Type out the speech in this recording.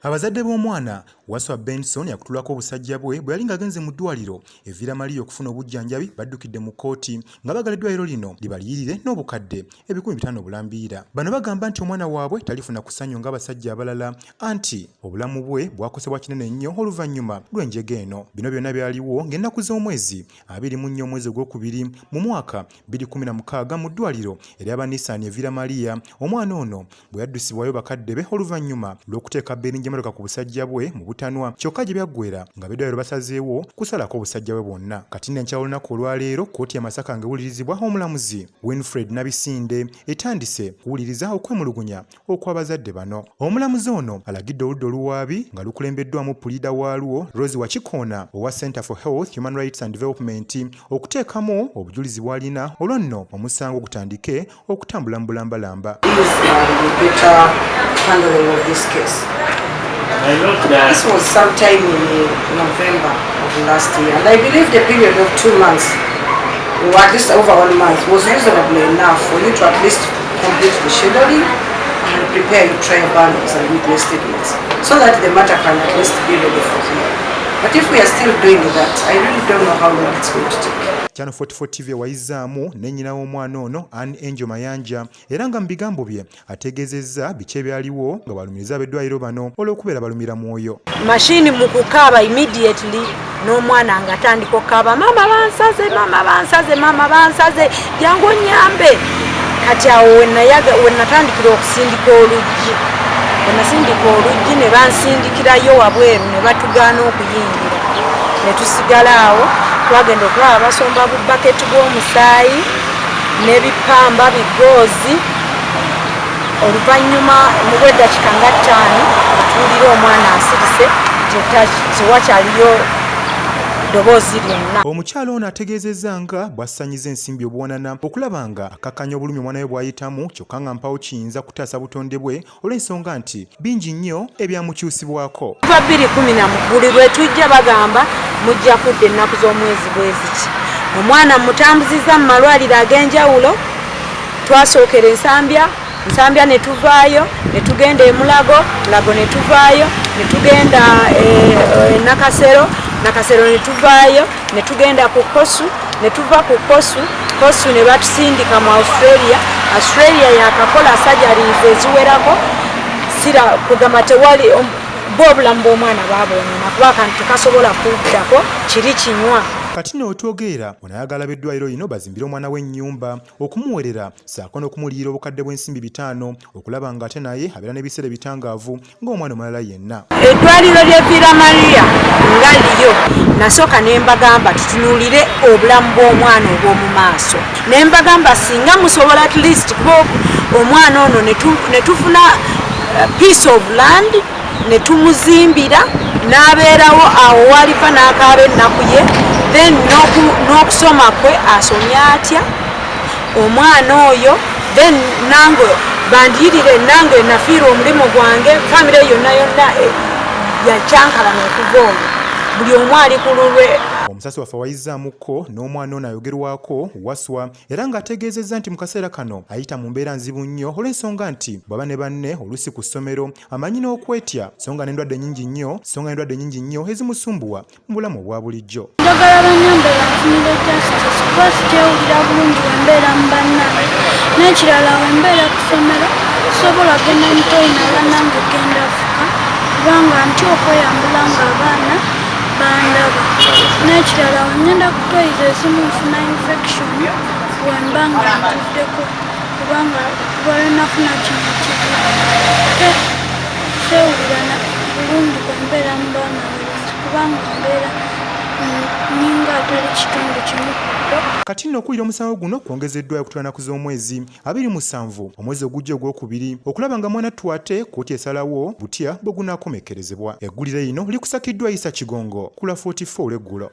Abazadde b'omwana Waswa Benson yakutulwako obusajja bwe bwe yali ng'agenze mu ddwaliro evira Mali okufuna obujjanjabi baddukidde mu kkooti nga bagala eddwaliro lino libaliyirire n'obukadde 1500 bulambiira. Bano bagamba nti omwana waabwe talifuna kusanyo ng'abasajja abalala anti obulamu bwe bwakosebwa kinene nnyo oluvannyuma lw'enjega eno. Bino byonna byaliwo ng'ennaku z'omwezi 24 omwezi ogwokubiri mu mwaka 2016 mu ddwaliro ery'Abanisani evira Maria omwana ono bwe yaddusibwayo bakadde be oluvannyuma lw'okuteeka berinja emotoka ku busajja bwe mu butanwa kyokka gye byaggwera nga beddwaliro basazeewo kusalako obusajja bwe bwonna. Kati n'enkya olunaku olwaleero kkooti ya Masaka ng'ewulirizibwa omulamuzi Winfred Nabisinde etandise kuwuliriza okwemulugunya okw'abazadde bano. Omulamuzi ono alagidde oludda oluwaabi nga lukulembeddwamu pulida waalwo Rose Wakikoona owa Center for Health, Human Rights and Development okuteekamu obujulizi bw'alina olwo nno omusango gutandike okutambula mu bulambalamba. This was sometime in November of last year, and I believe the period of 2 months, or at least over 1 month, was reasonably enough for you to at least complete the scheduling and prepare your trial bundles and witness statements, so that the matter can at least be ready for hearing. But if we are still doing that, I really don't know how long it's going to take. Channel 44 TV wayizaamu n'ennyina w'omwana ono Anne Angel Mayanja era nga mu bigambo bye ategeezezza biki ebyaliwo nga balumiriza ab'eddwaliro bano olw'okubeera balumira mwoyo. Mashini mu kukaaba immediately n'omwana nga atandika okukaaba, mama bansaze, mama bansaze, mama bansaze, jangu onnyambe. Kati awo we natandikira okusindika oluggi. We nasindika oluggi ne bansindikirayo wabweru ne batugaana okuyingira. Ne tusigala awo. Twagenda okulaba basomba bubaketi bw'omusaayi n'ebipamba bigoozi. Oluvannyuma mu bw'eddakiika nga 5 tuwulira omwana asirise tewakyaliyo ddoboozi lyonna. Omukyala ono ategeezezza nga bw'assanyiza ensimbi obuwanana okulaba nga akakkanya obulumi omwana we bw'ayitamu kyokka nga mpawo kiyinza kutaasa butonde bwe olw'ensonga nti bingi nnyo ebyamukyusibwako. Kuva 2010 buli lwe tujja bagamba mujja kudda ennaku z'omwezi bweziki. Omwana mutambuzizza mu malwaliro ag'enjawulo, twasookera Nsambya ne tuvaayo ne tugenda e Mulago ne tuvaayo ne tugenda Nakasero ne tuvaayo ne tugenda ku Kosu ne tuva ku Kosu ne batusindika mu Australia yakakola surgeries eziwerako sira kugamba tewali bobulamu bw'omwana baabonena kuba akantu tekasobola kuddako kiri kinywa. Kati n'otwogerera onayagala b'eddwaliro lino bazimbire omwana w'ennyumba okumuwerera ssaako n'okumuliira obukadde bw'ensimbi 5 okulaba ng'ate naye abeera n'ebiseera bitangaavu ng'omwana omulala yenna. Eddwaliro ly'evira Maria nga liyo nasooka ne mbagamba tutunuulire obulamu bw'omwana obw'omu maaso. Ne mbagamba singa musobola at least kuba omwana ono ne tufuna piece of land ne tumuzimbira n'abeerawo awo walifa n'akaaba ennaku ye, then n'okusoma kwe asomye atya omwana oyo, then nange bandiyirire nange nafiira omulimu gwange, famire yonna yakyankalana okuva olwo buli omu ali ku lulwe. Omusasi waffe wayizzaamuko n'omwana ono ayogerwako Waswa era ng'ategeezezza nti mu kaseera kano ayita mu mbeera nzibu nnyo olw'ensonga nti baba ne banne oluusi ku ssomero amanyi n'okwetya songa n'endwadde nnyingi nnyo ezimusumbuwa mu bulamu obwa bulijjo. Njagala banyambe bafunire justice kuba sikyewulira bulungi wembeera mu bannange n'ekirala wembeera ku ssomero sobola genda mitoyi nabannange genda fuka kubanga nti okweyambula ng'abaana bandaba n'ekirala wengenda kutoyiza ezimu nfuna infection wemba nga ntuddeko kubanga lwali nafuna kino kibi sewulira bulungi kwembeera mu baana balungi kubanga mbeera ninga atali kitundu kimu. Kati nno okuwulira omusango guno kwongezeddwayo okutwala ennaku z'omwezi 27 omwezi ogujja ogwokubiri okulaba nga mwana twate kkooti esalawo butya bwe gunaakomekerezebwa. Eggulire lino likusakiddwa Isa Kigongo ku Lwa 44 olw'eggulo.